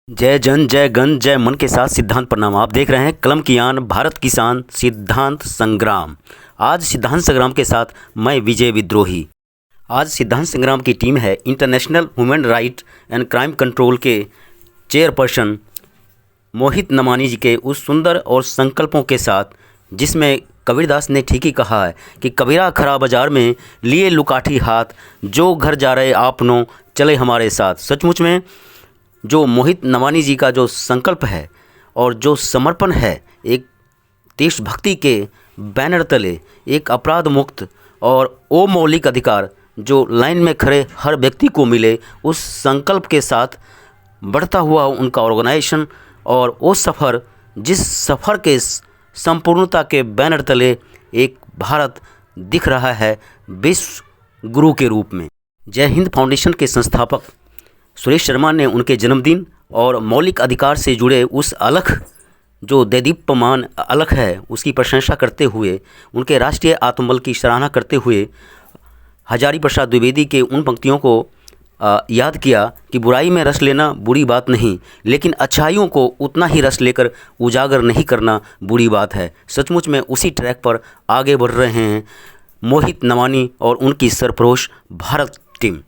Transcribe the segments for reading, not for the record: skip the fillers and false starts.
जय जन जय गण जय मन के साथ सिद्धांत प्रणाम। आप देख रहे हैं कलम की आन भारत किसान सिद्धांत संग्राम। आज सिद्धांत संग्राम के साथ मैं विजय विद्रोही। आज सिद्धांत संग्राम की टीम है international human right and crime control के चेयरपर्सन मोहित नमानी जी के उस सुंदर और संकल्पों के साथ, जिसमें कबीरदास ने ठीक ही कहा है कि कबीरा खरा बाजार में लिए लुकाठी हाथ, जो घर जा रहे आपनों चले हमारे साथ। सचमुच में जो मोहित नमानी जी का जो संकल्प है और जो समर्पण है, एक देशभक्ति के बैनर तले एक अपराध मुक्त और अमौलिक अधिकार जो लाइन में खड़े हर व्यक्ति को मिले, उस संकल्प के साथ बढ़ता हुआ उनका ऑर्गेनाइजेशन और वो सफ़र, जिस सफ़र के संपूर्णता के बैनर तले एक भारत दिख रहा है विश्व गुरु के रूप में। जय हिंद फाउंडेशन के संस्थापक सुरेश शर्मा ने उनके जन्मदिन और मौलिक अधिकार से जुड़े उस अलख जो दैदीप्यमान अलख है, उसकी प्रशंसा करते हुए, उनके राष्ट्रीय आत्मबल की सराहना करते हुए हजारी प्रसाद द्विवेदी के उन पंक्तियों को याद किया कि बुराई में रस लेना बुरी बात नहीं, लेकिन अच्छाइयों को उतना ही रस लेकर उजागर नहीं करना बुरी बात है। सचमुच में उसी ट्रैक पर आगे बढ़ रहे हैं मोहित नमानी और उनकी सरफरोश भारत टीम।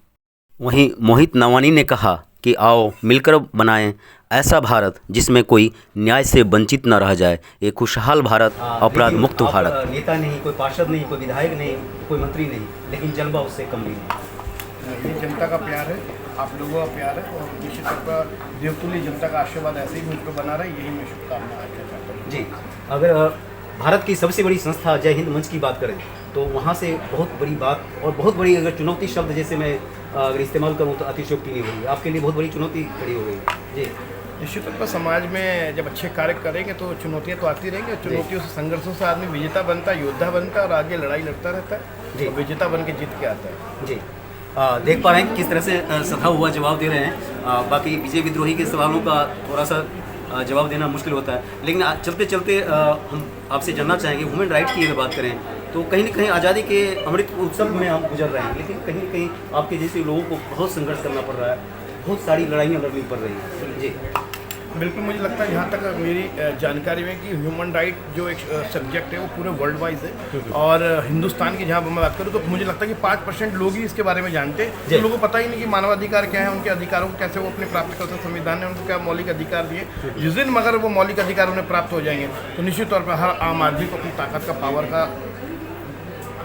वहीं मोहित नमानी ने कहा कि आओ मिलकर बनाएं ऐसा भारत जिसमें कोई न्याय से वंचित न रह जाए, एक खुशहाल भारत, अपराध मुक्त भारत। नेता नहीं, कोई पार्षद नहीं, कोई विधायक नहीं, कोई मंत्री नहीं, लेकिन जलवा उससे कम नहीं। ये जनता का प्यार है, आप लोगों का प्यार है और निश्चित तौर पर देवतुल्य जनता का आशीर्वाद ऐसे ही मुझ पर बना रहे, यही मैं शुभकामना चाहता हूँ। जी, अगर भारत की सबसे बड़ी संस्था जय हिंद मंच की बात करें तो वहाँ से बहुत बड़ी बात और बहुत बड़ी अगर चुनौती शब्द जैसे मैं अगर इस्तेमाल करूँ तो अतिशयोक्ति नहीं होगी, आपके लिए बहुत बड़ी चुनौती खड़ी हो गई। जी, निश्चित तौर पर समाज में जब अच्छे कार्य करेंगे तो चुनौतियाँ तो आती रहेंगी, चुनौतियों से संघर्षों से आदमी विजेता बनता है, योद्धा बनता है और आगे लड़ाई लड़ता रहता है जी, विजेता बन के जीत के आता है। जी, देख पा रहे हैं किस तरह से सधा हुआ जवाब दे रहे हैं। बाकी विजय विद्रोही के सवालों का थोड़ा सा जवाब देना मुश्किल होता है, लेकिन चलते चलते हम आपसे जानना चाहेंगे ह्यूमन राइट की अगर बात करें तो कहीं ना कहीं आज़ादी के अमृत उत्सव में हम गुजर रहे हैं, लेकिन कहीं ना कहीं आपके जैसे लोगों को बहुत संघर्ष करना पड़ रहा है, बहुत सारी लड़ाइयाँ लड़नी पड़ रही हैं। जी, बिल्कुल, मुझे लगता है जहाँ तक मेरी जानकारी में कि ह्यूमन राइट जो एक सब्जेक्ट है वो पूरे वर्ल्ड वाइज है और हिंदुस्तान की जहाँ मैं बात करूँ तो मुझे लगता है कि 5% लोग ही इसके बारे में जानते हैं। तो लोगों को पता ही नहीं कि मानवाधिकार क्या है, उनके अधिकारों को कैसे वो अपने प्राप्त करते हैं, संविधान ने उनको क्या मौलिक अधिकार दिए। जिस दिन मगर वो मौलिक अधिकार उन्हें प्राप्त हो जाएंगे तो निश्चित तौर पर हर आम आदमी को अपनी ताकत का पावर का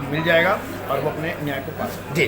मिल जाएगा और वो अपने न्याय को पा सकते। जी,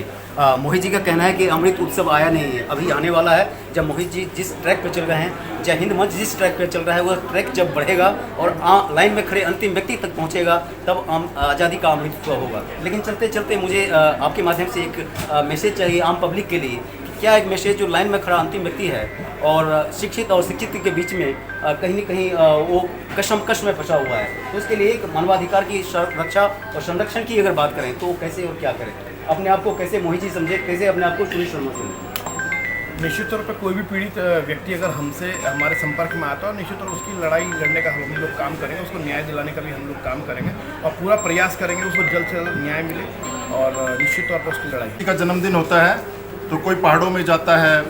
मोहित जी का कहना है कि अमृत उत्सव आया नहीं है, अभी आने वाला है। जब मोहित जी जिस ट्रैक पर चल रहे हैं, जय हिंद मंच जिस ट्रैक पर चल रहा है, वो ट्रैक जब बढ़ेगा और लाइन में खड़े अंतिम व्यक्ति तक पहुंचेगा, तब आज़ादी का अमृत उत्सव होगा। लेकिन चलते चलते मुझे आपके माध्यम से एक मैसेज चाहिए आम पब्लिक के लिए। क्या एक मैसेज जो लाइन में खड़ा अंतिम व्यक्ति है और शिक्षित और शिक्षित के बीच में कहीं न कहीं वो कशमकश में फंसा हुआ है, तो उसके लिए एक मानवाधिकार की रक्षा और संरक्षण की अगर बात करें तो कैसे और क्या करें? अपने आप को कैसे मोहित जी समझे, कैसे अपने आप को सुरेश शर्मा समझे? निश्चित तौर पर कोई भी पीड़ित व्यक्ति अगर हमसे हमारे संपर्क में आता है, निश्चित तौर उसकी लड़ाई लड़ने का हम लोग काम करेंगे, उसको न्याय दिलाने का भी हम लोग काम करेंगे और पूरा प्रयास करेंगे उसको जल्द से जल्द न्याय मिले और निश्चित तौर पर उसकी लड़ाई का जन्मदिन होता है तो कोई पहाड़ों में जाता है,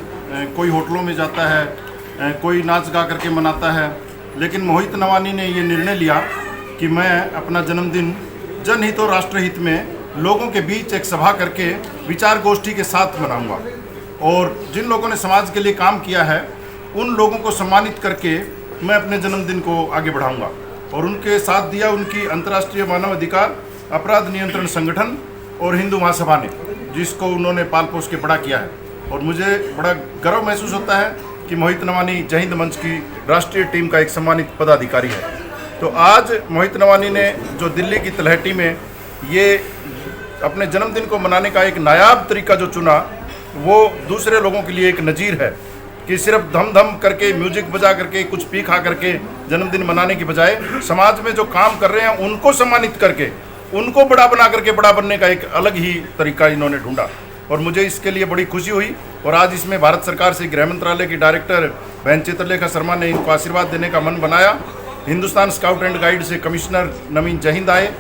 कोई होटलों में जाता है, कोई नाच गा करके मनाता है, लेकिन मोहित नमानी ने ये निर्णय लिया कि मैं अपना जन्मदिन जनहित और राष्ट्रहित में लोगों के बीच एक सभा करके विचार गोष्ठी के साथ मनाऊंगा और जिन लोगों ने समाज के लिए काम किया है उन लोगों को सम्मानित करके मैं अपने जन्मदिन को आगे बढ़ाऊंगा। और उनके साथ दिया उनकी अंतर्राष्ट्रीय मानव अधिकार अपराध नियंत्रण संगठन और हिंदू महासभा ने, जिसको उन्होंने पाल पोस के बड़ा किया है। और मुझे बड़ा गर्व महसूस होता है कि मोहित नमानी जय हिंद मंच की राष्ट्रीय टीम का एक सम्मानित पदाधिकारी है। तो आज मोहित नमानी ने जो दिल्ली की तलहटी में ये अपने जन्मदिन को मनाने का एक नायाब तरीका जो चुना, वो दूसरे लोगों के लिए एक नज़ीर है कि सिर्फ धम धम करके म्यूजिक बजा करके कुछ पी खा करके जन्मदिन मनाने की बजाय समाज में जो काम कर रहे हैं उनको सम्मानित करके उनको बड़ा बना करके बड़ा बनने का एक अलग ही तरीका इन्होंने ढूंढा और मुझे इसके लिए बड़ी खुशी हुई। और आज इसमें भारत सरकार से गृह मंत्रालय की डायरेक्टर बहन चित्रलेखा शर्मा ने इनको आशीर्वाद देने का मन बनाया। हिंदुस्तान स्काउट एंड गाइड से कमिश्नर नवीन जहिंद आए,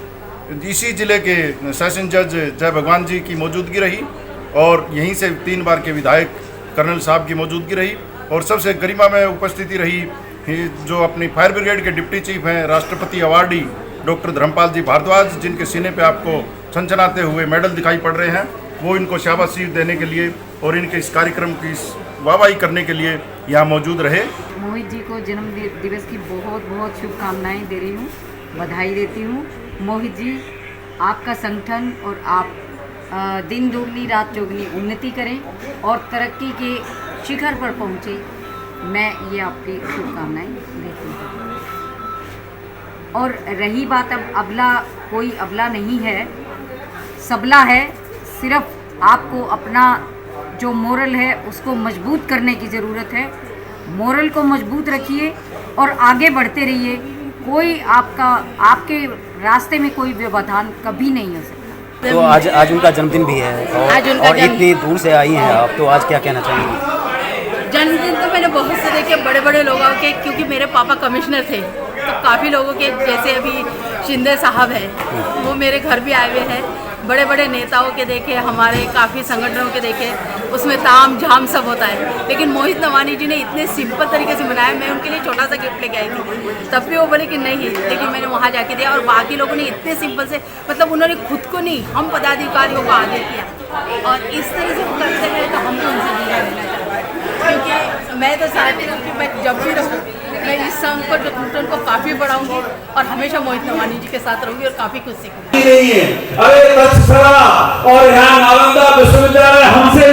इसी जिले के सेशन जज जय भगवान जी की मौजूदगी रही और यहीं से 3 बार के विधायक कर्नल साहब की मौजूदगी रही और सबसे गरिमामय उपस्थिति रही जो अपनी फायर ब्रिगेड के डिप्टी चीफ हैं, राष्ट्रपति अवार्डी डॉक्टर धर्मपाल जी भारद्वाज, जिनके सीने पे आपको छनछनाते हुए मेडल दिखाई पड़ रहे हैं, वो इनको शाबाशी देने के लिए और इनके इस कार्यक्रम की वाहवाही करने के लिए यहाँ मौजूद रहे। मोहित जी को जन्म दिवस की बहुत बहुत शुभकामनाएं दे रही हूँ, बधाई देती हूँ। मोहित जी, आपका संगठन और आप दिन दोगुनी रात चौगुनी उन्नति करें और तरक्की के शिखर पर पहुँचे, मैं ये आपकी शुभकामनाएं देती हूँ। और रही बात अब अबला, कोई अबला नहीं है, सबला है। सिर्फ आपको अपना जो मोरल है उसको मजबूत करने की ज़रूरत है। मोरल को मजबूत रखिए और आगे बढ़ते रहिए। कोई आपके रास्ते में कोई व्यवधान कभी नहीं हो सकता। तो आज उनका जन्मदिन भी है और इतनी दूर से आई हैं आप, तो आज क्या कहना चाहेंगे? जन्मदिन तो मैंने बहुत से देखे, बड़े बड़े लोगों के, क्योंकि मेरे पापा कमिश्नर थे, तो काफ़ी लोगों के, जैसे अभी शिंदे साहब हैं, वो मेरे घर भी आए हुए हैं। बड़े बड़े नेताओं के देखे, हमारे काफ़ी संगठनों के देखे, उसमें ताम झाम सब होता है। लेकिन मोहित नवानी जी ने इतने सिंपल तरीके से मनाया। मैं उनके लिए छोटा सा गिफ्ट लेके आई थी, तब भी वो बोले कि नहीं, लेकिन मैंने वहाँ जाके दिया। और बाकी लोगों ने इतने सिंपल से, मतलब उन्होंने खुद को नहीं, हम पदाधिकारियों को आगे किया। और इस तरह से वो करते रहे तो हम तो उनसे जुड़ा रहना चाहते हैं, क्योंकि मैं तो चाहती हूँ कि मैं जब भी रहूँ, मैं इस संगठन को काफ़ी बढ़ाऊंगी और हमेशा मोहित नवानी जी के साथ रहूंगी और काफ़ी कुछ सीखूंगी। नहीं है, अरे तक्षशिला और यहाँ नालंदा विश्वविद्यालय हमसे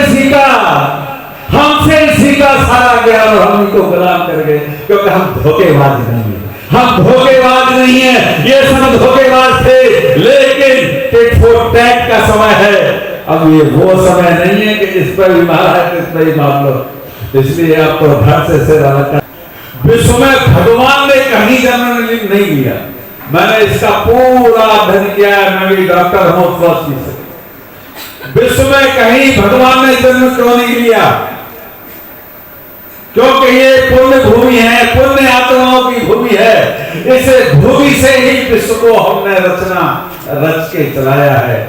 सीखा सारा ज्ञान और हम इनको गुलाम कर गए, क्योंकि हम धोखेबाज नहीं है। हम धोखेबाज नहीं है, ये सब धोखेबाज थे, लेकिन टिट फॉर टैट का समय है। अब ये वो समय नहीं है कि इस पर भी मारा है, इस पर भी मार लो। इसलिए आपको घर से सिर अलग। विश्व में भगवान ने कहीं जन्म नहीं लिया, मैंने इसका पूरा अध्ययन किया है। मैं भी डॉक्टर हूं स्वास्थ्य से। विश्व में कहीं भगवान ने जन्म क्यों नहीं लिया? क्योंकि ये पुण्य भूमि है, पुण्य आत्माओं की भूमि है। इस भूमि से ही विश्व को हमने रच के चलाया है।